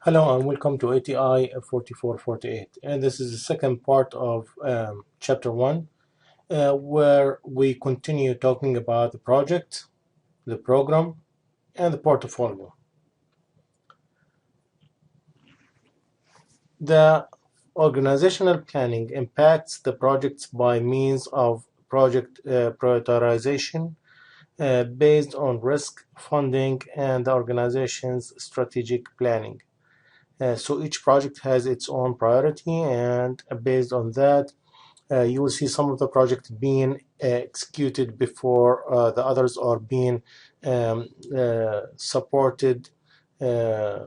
Hello and welcome to ATI 4448, and this is the second part of Chapter 1, where we continue talking about the project, the program, and the portfolio. The organizational planning impacts the projects by means of project prioritization based on risk, funding, and the organization's strategic planning. So each project has its own priority, and based on that, you will see some of the projects being executed before the others are being supported uh,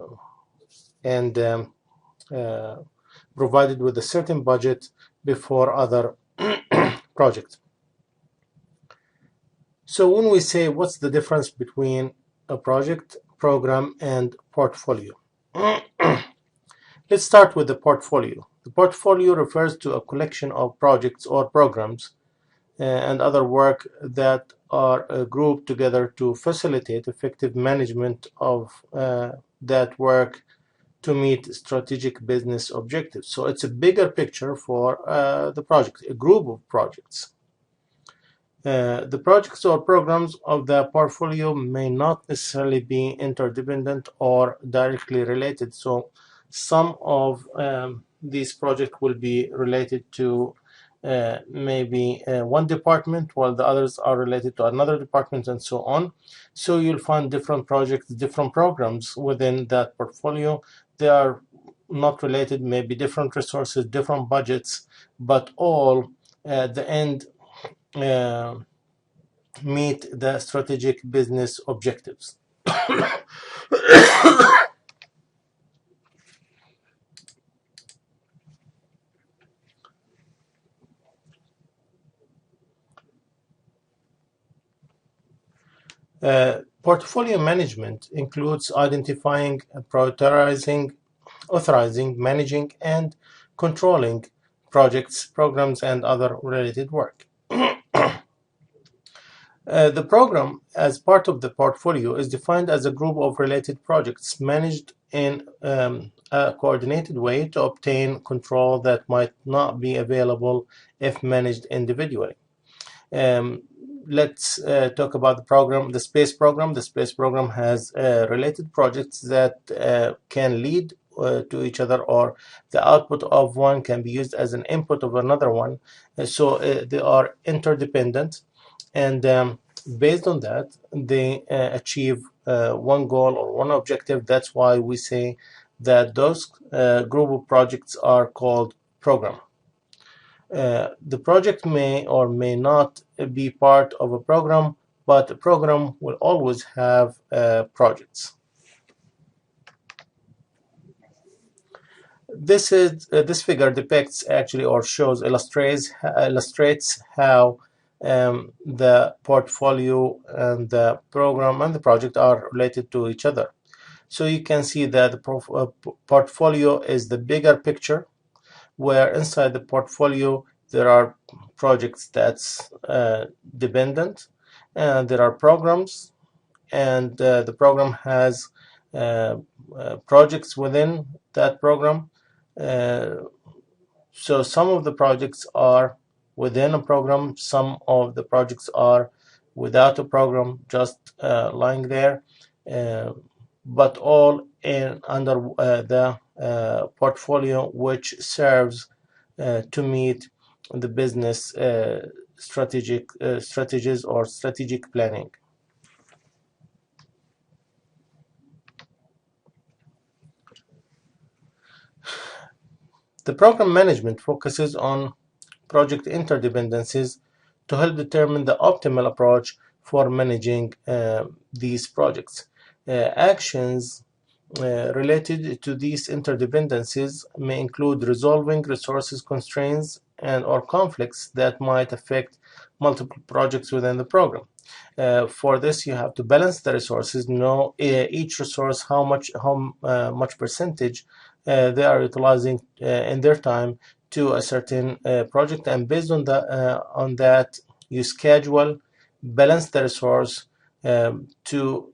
and provided with a certain budget before other projects. So when we say what's the difference between a project, program, and portfolio? Let's start with the portfolio. The portfolio refers to a collection of projects or programs and other work that are grouped together to facilitate effective management of that work to meet strategic business objectives. So it's a bigger picture for the project, a group of projects. The projects or programs of the portfolio may not necessarily be interdependent or directly related. So some of these projects will be related to maybe one department, while the others are related to another department, and so on. So you'll find different projects, different programs within that portfolio. They are not related, maybe different resources, different budgets, but all at the end uh, meet the strategic business objectives. Portfolio management includes identifying, prioritizing, authorizing, managing, and controlling projects, programs, and other related work. The program, as part of the portfolio, is defined as a group of related projects managed in a coordinated way to obtain control that might not be available if managed individually. Um, let's talk about the program, the space program. The space program has related projects that can lead to each other, or the output of one can be used as an input of another one. So they are interdependent, and based on that, they achieve one goal or one objective. That's why we say that those group of projects are called program. The project may or may not be part of a program, but a program will always have projects. This figure depicts actually, or shows, illustrates how the portfolio and the program and the project are related to each other. So you can see that the portfolio is the bigger picture, where inside the portfolio there are projects that's dependent, and there are programs, and the program has projects within that program. So some of the projects are within a program, some of the projects are without a program, just lying there, but all under the portfolio, which serves to meet the business strategies or strategic planning. The program management focuses on project interdependencies to help determine the optimal approach for managing these projects. Actions related to these interdependencies may include resolving resources constraints and or conflicts that might affect multiple projects within the program. For this, you have to balance the resources, know each resource how much percentage they are utilizing in their time to a certain project, and based on that, you schedule, balance the resource to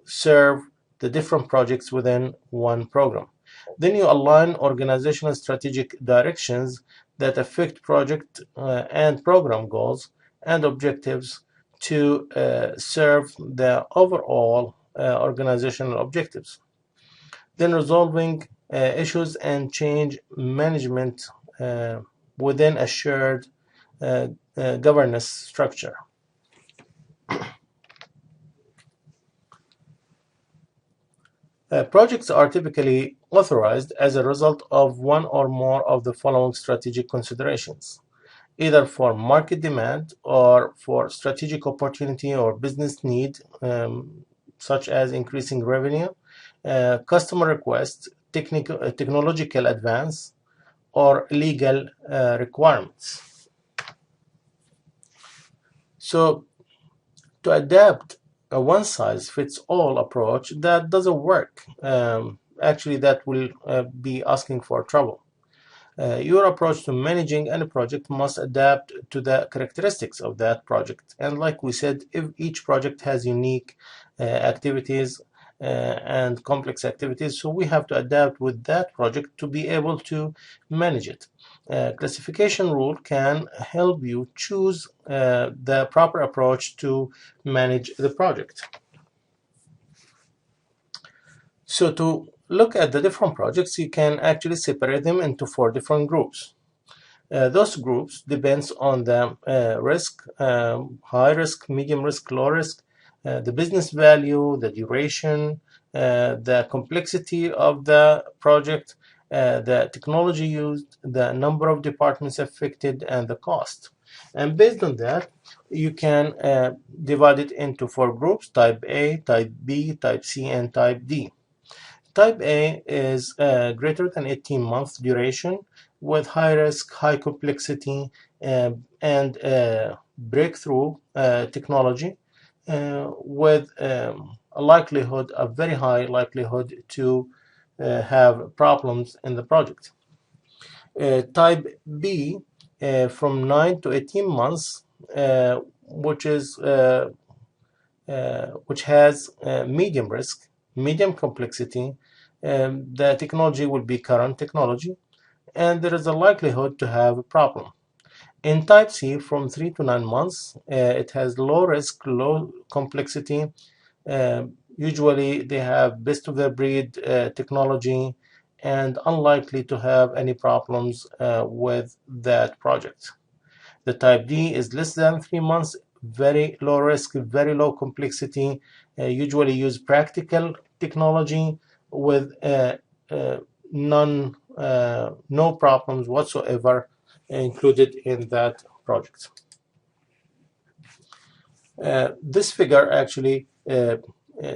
serve the different projects within one program. Then you align organizational strategic directions that affect project and program goals and objectives to serve the overall organizational objectives. Then resolving issues and change management uh, within a shared governance structure. Projects are typically authorized as a result of one or more of the following strategic considerations, either for market demand or for strategic opportunity or business need, such as increasing revenue, customer requests, technological advance, or legal requirements. So to adapt a one-size-fits-all approach, that doesn't work. Actually, that will be asking for trouble. Your approach to managing any project must adapt to the characteristics of that project. And like we said, if each project has unique activities and complex activities, so we have to adapt with that project to be able to manage it. Classification rule can help you choose the proper approach to manage the project. So to look at the different projects, you can actually separate them into 4 different groups. Those groups depends on the risk, high risk, medium risk, low risk, the business value, the duration, the complexity of the project, the technology used, the number of departments affected, and the cost. And based on that, you can divide it into 4 groups: Type A, Type B, Type C, and Type D. Type A is greater than 18 months duration with high risk, high complexity, and breakthrough technology with a very high likelihood to have problems in the project. Type B from 9 to 18 months, which has medium risk, medium complexity. The technology will be current technology, and there is a likelihood to have a problem. In Type C, from 3 to 9 months, it has low risk, low complexity. Usually, they have best of their breed technology and unlikely to have any problems with that project. The Type D is less than 3 months, very low risk, very low complexity, usually use practical technology with no problems whatsoever included in that project. This figure actually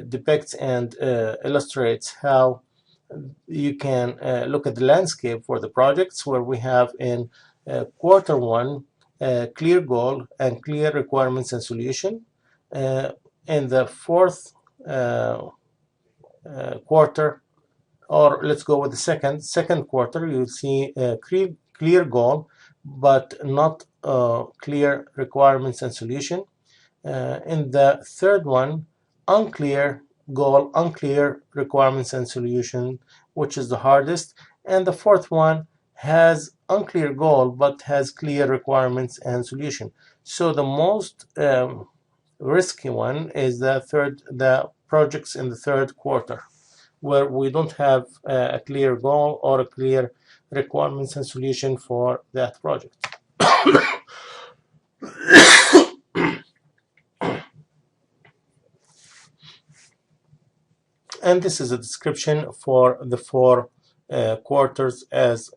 depicts and illustrates how you can look at the landscape for the projects, where we have in quarter 1 clear goal and clear requirements and solution. In the fourth quarter, or let's go with the second quarter, you'll see a clear goal but not clear requirements and solution. In the third one, unclear goal, unclear requirements and solution, which is the hardest. And the fourth one has unclear goal but has clear requirements and solution. So the most risky one is the projects in the third quarter, where we don't have a clear goal or a clear requirements and solution for that project. And this is a description for the 4 quarters as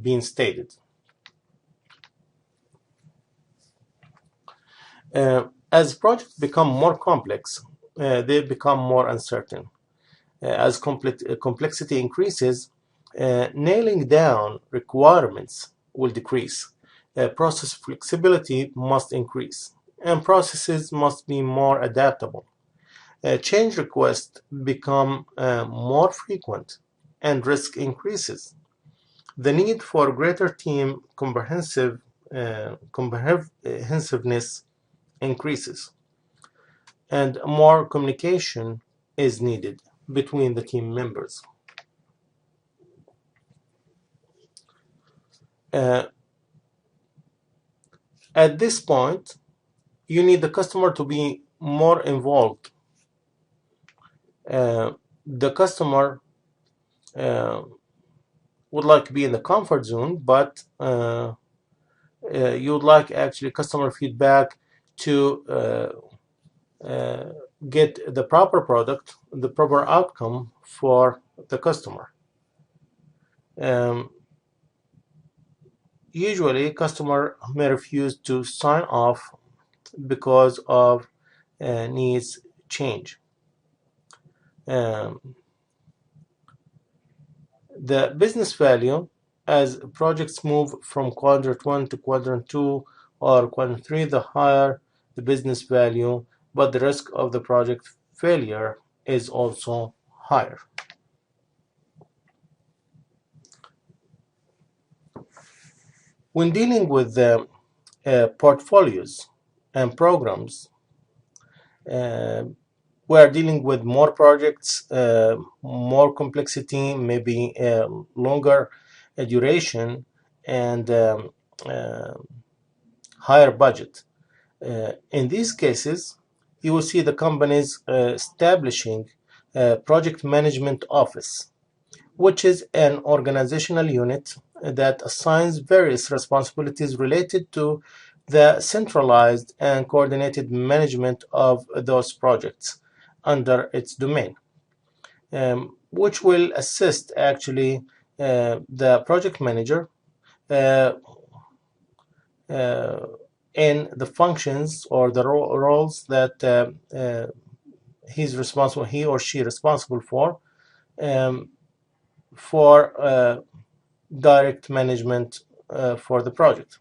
being stated. As projects become more complex, they become more uncertain. As complexity increases, nailing down requirements will decrease. Process flexibility must increase, and processes must be more adaptable. Change requests become more frequent, and risk increases. The need for greater team comprehensiveness increases, and more communication is needed between the team members. At this point, you need the customer to be more involved. The customer would like to be in the comfort zone, but you would like actually customer feedback to get the proper product, the proper outcome for the customer. Usually, customer may refuse to sign off because of needs change. The business value, as projects move from quadrant 1 to quadrant 2 or quadrant 3, the higher the business value, but the risk of the project failure is also higher. When dealing with portfolios and programs, we are dealing with more projects, more complexity, maybe longer duration, and higher budget. In these cases, you will see the companies establishing a project management office, which is an organizational unit that assigns various responsibilities related to the centralized and coordinated management of those projects under its domain, which will assist actually the project manager in the functions or the roles that he or she responsible for direct management for the project.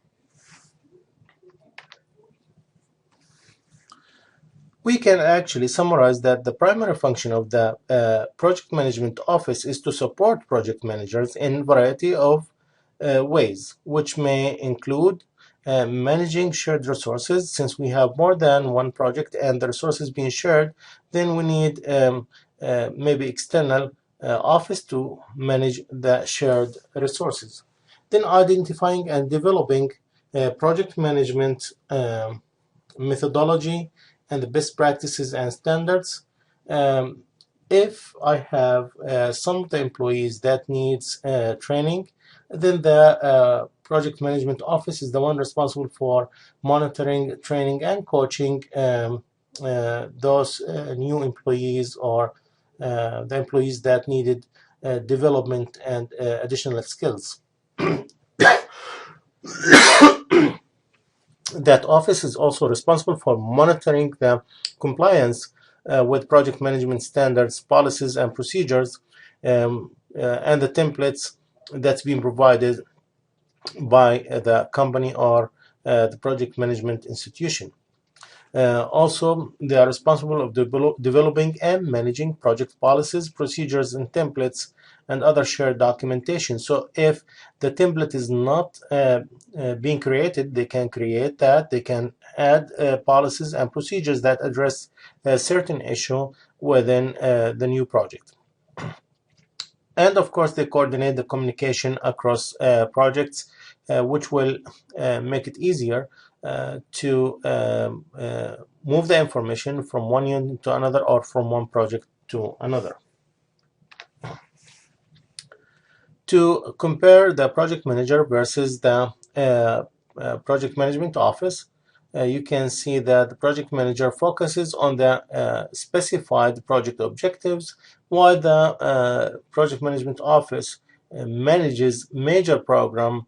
We can actually summarize that the primary function of the project management office is to support project managers in a variety of ways, which may include managing shared resources. Since we have more than one project and the resources being shared, then we need maybe external office to manage the shared resources. Then identifying and developing project management methodology and the best practices and standards. If I have some of the employees that needs training, then the project management office is the one responsible for monitoring, training, and coaching those new employees or the employees that needed development and additional skills. That office is also responsible for monitoring the compliance with project management standards, policies, and procedures, and the templates that's being provided by the company or the project management institution. Also, they are responsible of developing and managing project policies, procedures, and templates, and other shared documentation. So if the template is not being created, they can create that. They can add policies and procedures that address a certain issue within the new project. And of course, they coordinate the communication across projects, which will make it easier to move the information from one unit to another or from one project to another. To compare the project manager versus the project management office, you can see that the project manager focuses on the specified project objectives, while the project management office manages major program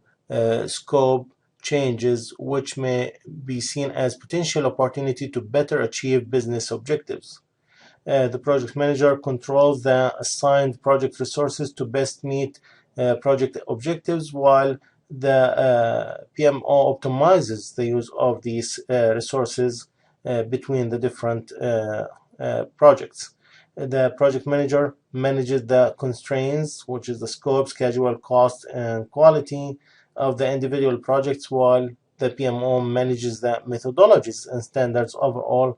scope changes, which may be seen as potential opportunity to better achieve business objectives. The project manager controls the assigned project resources to best meet project objectives, while the PMO optimizes the use of these resources between the different projects. The project manager manages the constraints, which is the scope, schedule, cost, and quality of the individual projects, while the PMO manages the methodologies and standards overall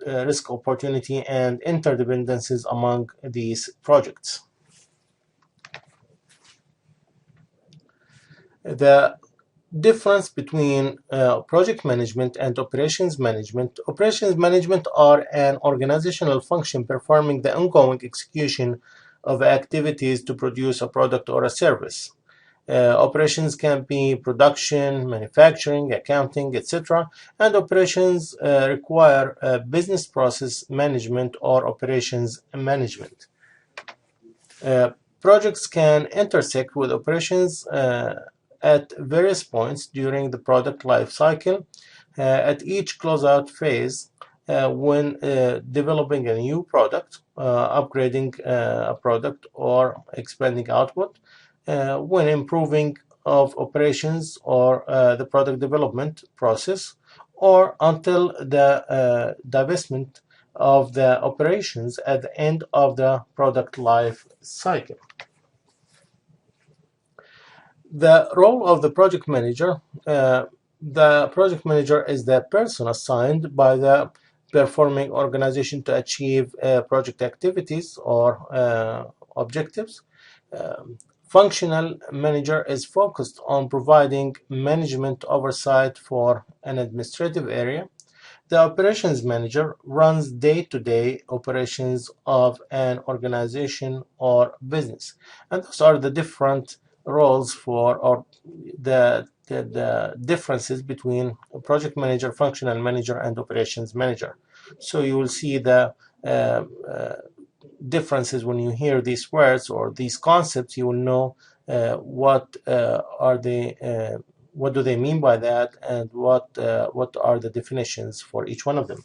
risk opportunity and interdependencies among these projects. The difference between project management and operations management. Operations management are an organizational function performing the ongoing execution of activities to produce a product or a service. Operations can be production, manufacturing, accounting, etc., and operations require business process management or operations management. Projects can intersect with operations at various points during the product life cycle. At each closeout phase, when developing a new product, upgrading a product, or expanding output, when improving of operations or the product development process, or until the divestment of the operations at the end of the product life cycle. The role of the project manager. The project manager is the person assigned by the performing organization to achieve project activities or objectives. Functional manager is focused on providing management oversight for an administrative area. The operations manager runs day-to-day operations of an organization or business. And those are the different roles for or the differences between a project manager, functional manager, and operations manager. So you will see the differences when you hear these words or these concepts. You will know what do they mean by that, and what are the definitions for each one of them.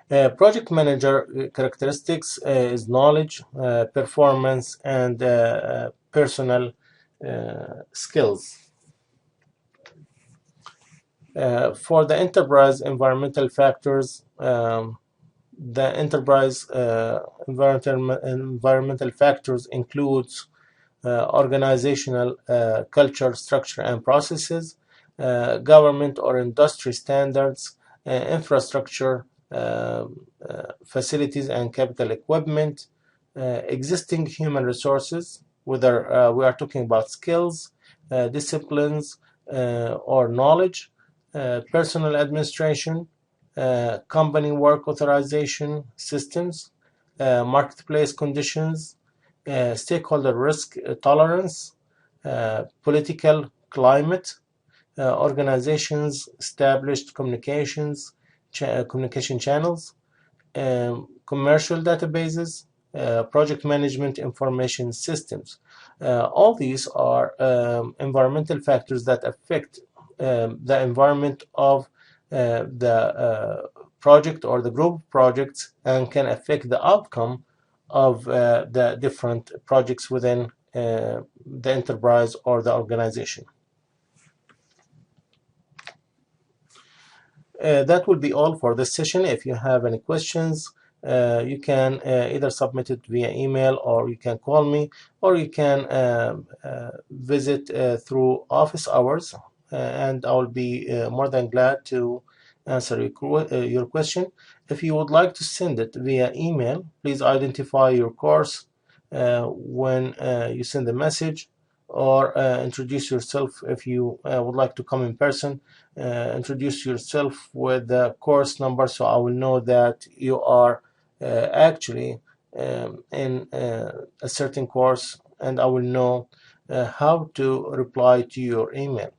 Project manager characteristics is knowledge, performance, and personal skills. For the enterprise environmental factors, the enterprise environmental factors includes organizational culture, structure, and processes, government or industry standards, infrastructure, facilities and capital equipment, existing human resources, whether we are talking about skills, disciplines, or knowledge, personal administration, company work authorization systems, marketplace conditions, stakeholder risk tolerance, political climate, organizations established communication channels, commercial databases, project management information systems. All these are environmental factors that affect the environment of the project or the group of projects, and can affect the outcome of the different projects within the enterprise or the organization. That will be all for this session. If you have any questions, you can either submit it via email, or you can call me, or you can visit through office hours, and I will be more than glad to answer your question. If you would like to send it via email, please identify your course when you send the message, or introduce yourself. If you would like to come in person, introduce yourself with the course number, so I will know that you are actually in a certain course, and I will know how to reply to your email.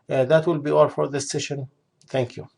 That will be all for this session. Thank you.